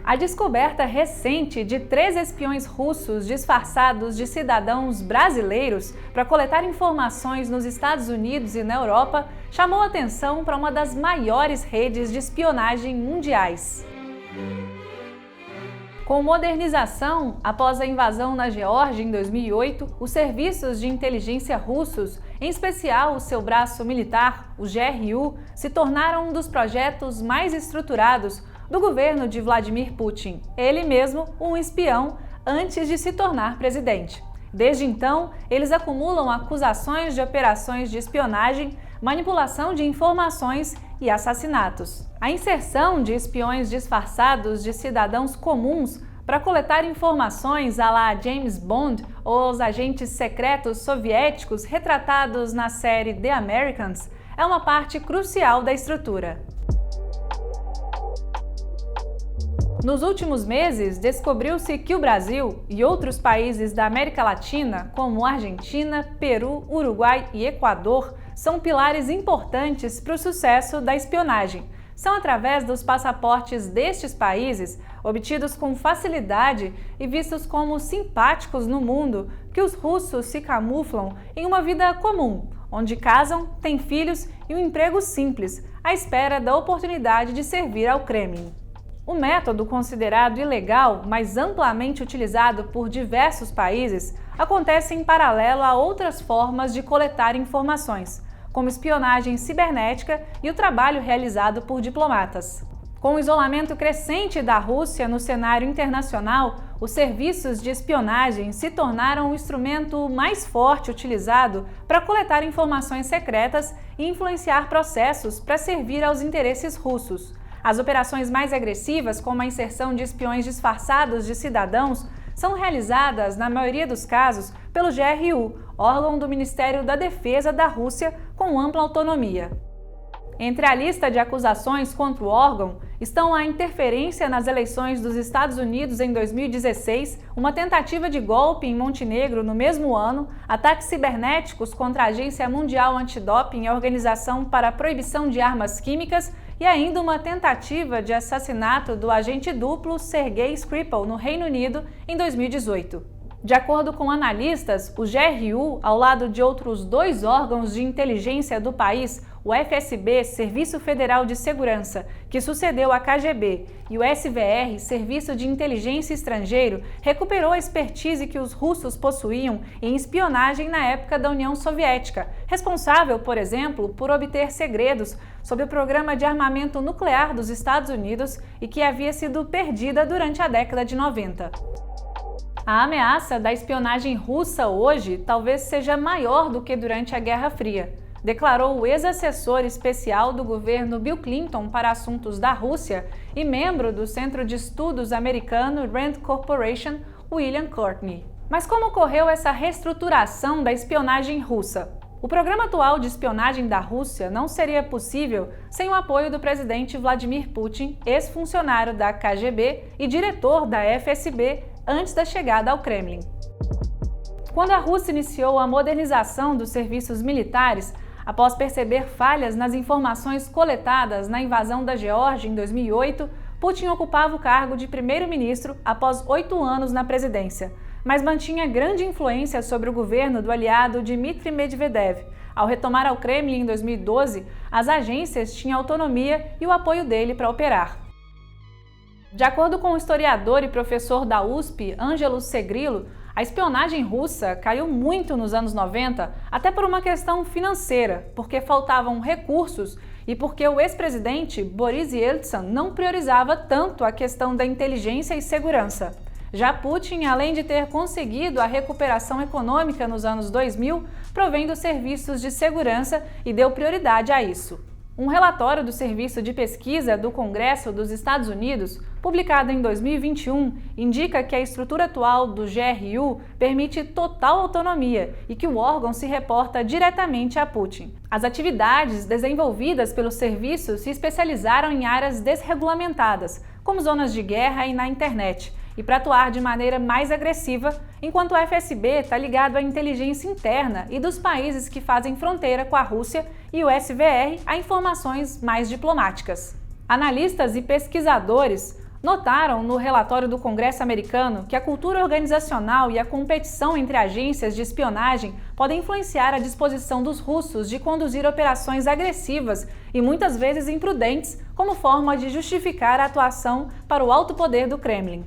A descoberta recente de 3 espiões russos disfarçados de cidadãos brasileiros para coletar informações nos Estados Unidos e na Europa chamou atenção para uma das maiores redes de espionagem mundiais. Com modernização, após a invasão na Geórgia em 2008, os serviços de inteligência russos, em especial o seu braço militar, o GRU, se tornaram um dos projetos mais estruturados do governo de Vladimir Putin, ele mesmo um espião antes de se tornar presidente. Desde então, eles acumulam acusações de operações de espionagem, manipulação de informações e assassinatos. A inserção de espiões disfarçados de cidadãos comuns para coletar informações à la James Bond ou os agentes secretos soviéticos retratados na série The Americans é uma parte crucial da estrutura. Nos últimos meses, descobriu-se que o Brasil e outros países da América Latina, como Argentina, Peru, Uruguai e Equador, são pilares importantes para o sucesso da espionagem. São através dos passaportes destes países, obtidos com facilidade e vistos como simpáticos no mundo, que os russos se camuflam em uma vida comum, onde casam, têm filhos e um emprego simples, à espera da oportunidade de servir ao Kremlin. O método considerado ilegal, mas amplamente utilizado por diversos países, acontece em paralelo a outras formas de coletar informações, como espionagem cibernética e o trabalho realizado por diplomatas. Com o isolamento crescente da Rússia no cenário internacional, os serviços de espionagem se tornaram o instrumento mais forte utilizado para coletar informações secretas e influenciar processos para servir aos interesses russos. As operações mais agressivas, como a inserção de espiões disfarçados de cidadãos, são realizadas, na maioria dos casos, pelo GRU, órgão do Ministério da Defesa da Rússia com ampla autonomia. Entre a lista de acusações contra o órgão estão a interferência nas eleições dos Estados Unidos em 2016, uma tentativa de golpe em Montenegro no mesmo ano, ataques cibernéticos contra a Agência Mundial Antidoping e a Organização para a Proibição de Armas Químicas e ainda uma tentativa de assassinato do agente duplo Sergei Skripal no Reino Unido em 2018. De acordo com analistas, o GRU, ao lado de outros 2 órgãos de inteligência do país, o FSB, Serviço Federal de Segurança, que sucedeu à KGB, e o SVR, Serviço de Inteligência Estrangeiro, recuperou a expertise que os russos possuíam em espionagem na época da União Soviética, responsável, por exemplo, por obter segredos sobre o programa de armamento nuclear dos Estados Unidos e que havia sido perdida durante a década de 90. A ameaça da espionagem russa hoje talvez seja maior do que durante a Guerra Fria, declarou o ex-assessor especial do governo Bill Clinton para assuntos da Rússia e membro do Centro de Estudos americano Rand Corporation, William Courtney. Mas como ocorreu essa reestruturação da espionagem russa? O programa atual de espionagem da Rússia não seria possível sem o apoio do presidente Vladimir Putin, ex-funcionário da KGB e diretor da FSB antes da chegada ao Kremlin. Quando a Rússia iniciou a modernização dos serviços militares, após perceber falhas nas informações coletadas na invasão da Geórgia em 2008, Putin ocupava o cargo de primeiro-ministro após 8 anos na presidência, mas mantinha grande influência sobre o governo do aliado Dmitry Medvedev. Ao retomar ao Kremlin em 2012, as agências tinham autonomia e o apoio dele para operar. De acordo com o historiador e professor da USP, Ângelo Segrilo, a espionagem russa caiu muito nos anos 90, até por uma questão financeira, porque faltavam recursos e porque o ex-presidente Boris Yeltsin não priorizava tanto a questão da inteligência e segurança. Já Putin, além de ter conseguido a recuperação econômica nos anos 2000, provém dos serviços de segurança e deu prioridade a isso. Um relatório do Serviço de Pesquisa do Congresso dos Estados Unidos, publicado em 2021, indica que a estrutura atual do GRU permite total autonomia e que o órgão se reporta diretamente a Putin. As atividades desenvolvidas pelo serviço se especializaram em áreas desregulamentadas, como zonas de guerra e na internet, e para atuar de maneira mais agressiva, enquanto o FSB está ligado à inteligência interna e dos países que fazem fronteira com a Rússia e o SVR a informações mais diplomáticas. Analistas e pesquisadores notaram no relatório do Congresso americano que a cultura organizacional e a competição entre agências de espionagem podem influenciar a disposição dos russos de conduzir operações agressivas e muitas vezes imprudentes como forma de justificar a atuação para o alto poder do Kremlin.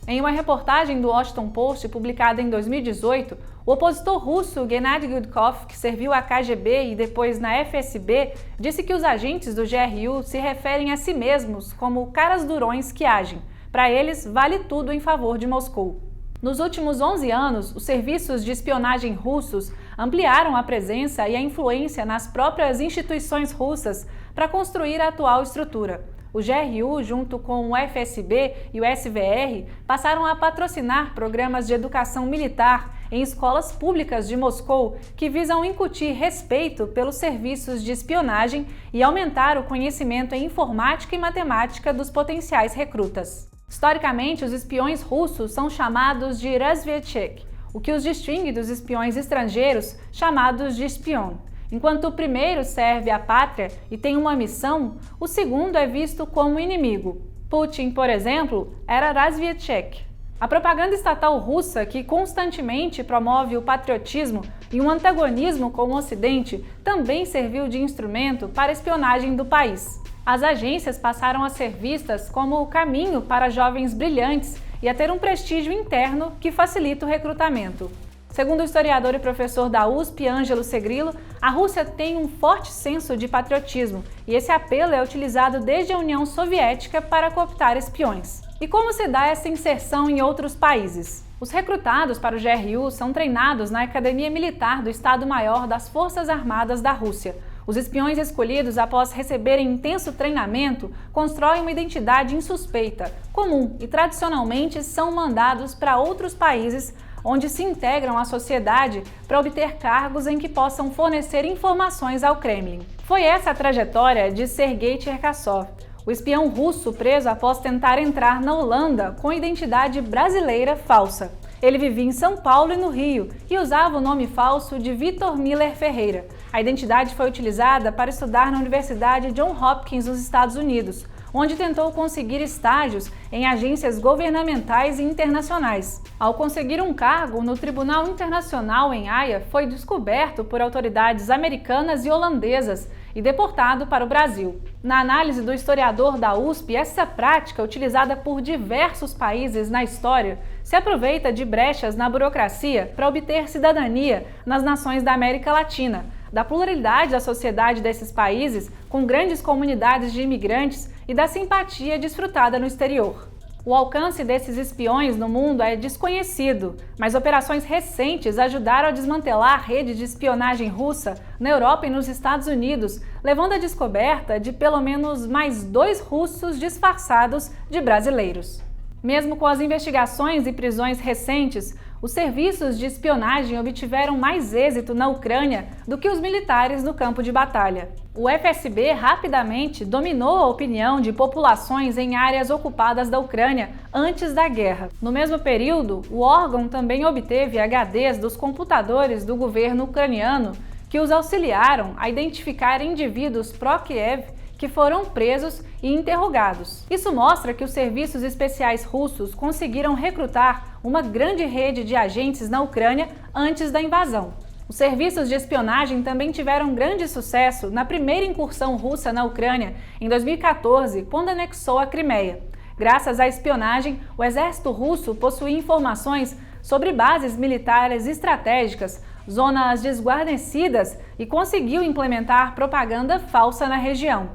Em uma reportagem do Washington Post publicada em 2018, o opositor russo Gennady Gudkov, que serviu à KGB e depois na FSB, disse que os agentes do GRU se referem a si mesmos como caras durões que agem. Para eles, vale tudo em favor de Moscou. Nos últimos 11 anos, os serviços de espionagem russos ampliaram a presença e a influência nas próprias instituições russas para construir a atual estrutura. O GRU, junto com o FSB e o SVR, passaram a patrocinar programas de educação militar em escolas públicas de Moscou que visam incutir respeito pelos serviços de espionagem e aumentar o conhecimento em informática e matemática dos potenciais recrutas. Historicamente, os espiões russos são chamados de razvedchik, o que os distingue dos espiões estrangeiros chamados de espion. Enquanto o primeiro serve à pátria e tem uma missão, o segundo é visto como inimigo. Putin, por exemplo, era razvedchik. A propaganda estatal russa, que constantemente promove o patriotismo e um antagonismo com o Ocidente, também serviu de instrumento para a espionagem do país. As agências passaram a ser vistas como o caminho para jovens brilhantes e a ter um prestígio interno que facilita o recrutamento. Segundo o historiador e professor da USP, Ângelo Segrilo, a Rússia tem um forte senso de patriotismo e esse apelo é utilizado desde a União Soviética para cooptar espiões. E como se dá essa inserção em outros países? Os recrutados para o GRU são treinados na Academia Militar do Estado-Maior das Forças Armadas da Rússia. Os espiões escolhidos, após receberem intenso treinamento, constroem uma identidade insuspeita, comum e tradicionalmente são mandados para outros países onde se integram à sociedade para obter cargos em que possam fornecer informações ao Kremlin. Foi essa a trajetória de Sergei Cherkasov, o espião russo preso após tentar entrar na Holanda com identidade brasileira falsa. Ele vivia em São Paulo e no Rio e usava o nome falso de Vitor Miller Ferreira. A identidade foi utilizada para estudar na Universidade Johns Hopkins, nos Estados Unidos, onde tentou conseguir estágios em agências governamentais e internacionais. Ao conseguir um cargo no Tribunal Internacional em Haia, foi descoberto por autoridades americanas e holandesas e deportado para o Brasil. Na análise do historiador da USP, essa prática, utilizada por diversos países na história, se aproveita de brechas na burocracia para obter cidadania nas nações da América Latina, da pluralidade da sociedade desses países, com grandes comunidades de imigrantes e da simpatia desfrutada no exterior. O alcance desses espiões no mundo é desconhecido, mas operações recentes ajudaram a desmantelar a rede de espionagem russa na Europa e nos Estados Unidos, levando à descoberta de pelo menos mais 2 russos disfarçados de brasileiros. Mesmo com as investigações e prisões recentes, os serviços de espionagem obtiveram mais êxito na Ucrânia do que os militares no campo de batalha. O FSB rapidamente dominou a opinião de populações em áreas ocupadas da Ucrânia antes da guerra. No mesmo período, o órgão também obteve HDs dos computadores do governo ucraniano que os auxiliaram a identificar indivíduos pró-Kiev que foram presos e interrogados. Isso mostra que os serviços especiais russos conseguiram recrutar uma grande rede de agentes na Ucrânia antes da invasão. Os serviços de espionagem também tiveram grande sucesso na primeira incursão russa na Ucrânia, em 2014, quando anexou a Crimeia. Graças à espionagem, o exército russo possuía informações sobre bases militares estratégicas, zonas desguarnecidas e conseguiu implementar propaganda falsa na região.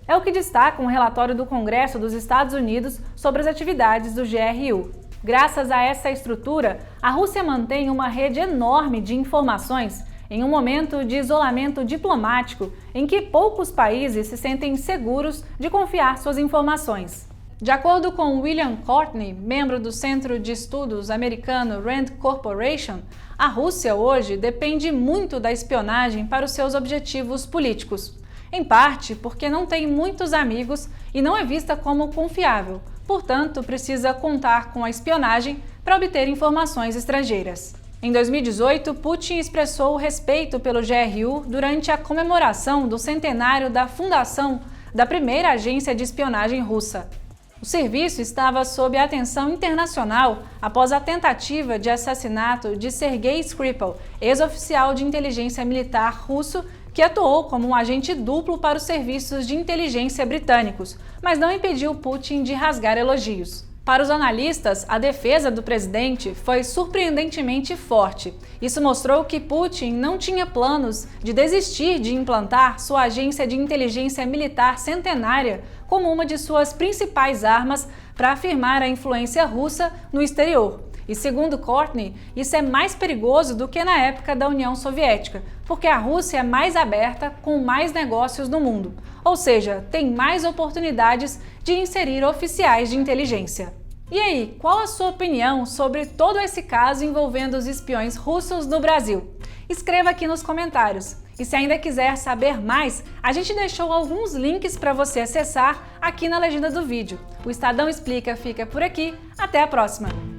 É o que destaca um relatório do Congresso dos Estados Unidos sobre as atividades do GRU. Graças a essa estrutura, a Rússia mantém uma rede enorme de informações em um momento de isolamento diplomático em que poucos países se sentem seguros de confiar suas informações. De acordo com William Courtney, membro do Centro de Estudos americano Rand Corporation, a Rússia hoje depende muito da espionagem para os seus objetivos políticos. Em parte porque não tem muitos amigos e não é vista como confiável, portanto, precisa contar com a espionagem para obter informações estrangeiras. Em 2018, Putin expressou o respeito pelo GRU durante a comemoração do centenário da fundação da primeira agência de espionagem russa. O serviço estava sob a atenção internacional após a tentativa de assassinato de Sergei Skripal, ex-oficial de inteligência militar russo que atuou como um agente duplo para os serviços de inteligência britânicos, mas não impediu Putin de rasgar elogios. Para os analistas, a defesa do presidente foi surpreendentemente forte. Isso mostrou que Putin não tinha planos de desistir de implantar sua agência de inteligência militar centenária como uma de suas principais armas para afirmar a influência russa no exterior. E segundo Courtney, isso é mais perigoso do que na época da União Soviética, porque a Rússia é mais aberta, com mais negócios no mundo, ou seja, tem mais oportunidades de inserir oficiais de inteligência. E aí, qual a sua opinião sobre todo esse caso envolvendo os espiões russos no Brasil? Escreva aqui nos comentários. E se ainda quiser saber mais, a gente deixou alguns links para você acessar aqui na legenda do vídeo. O Estadão Explica fica por aqui. Até a próxima!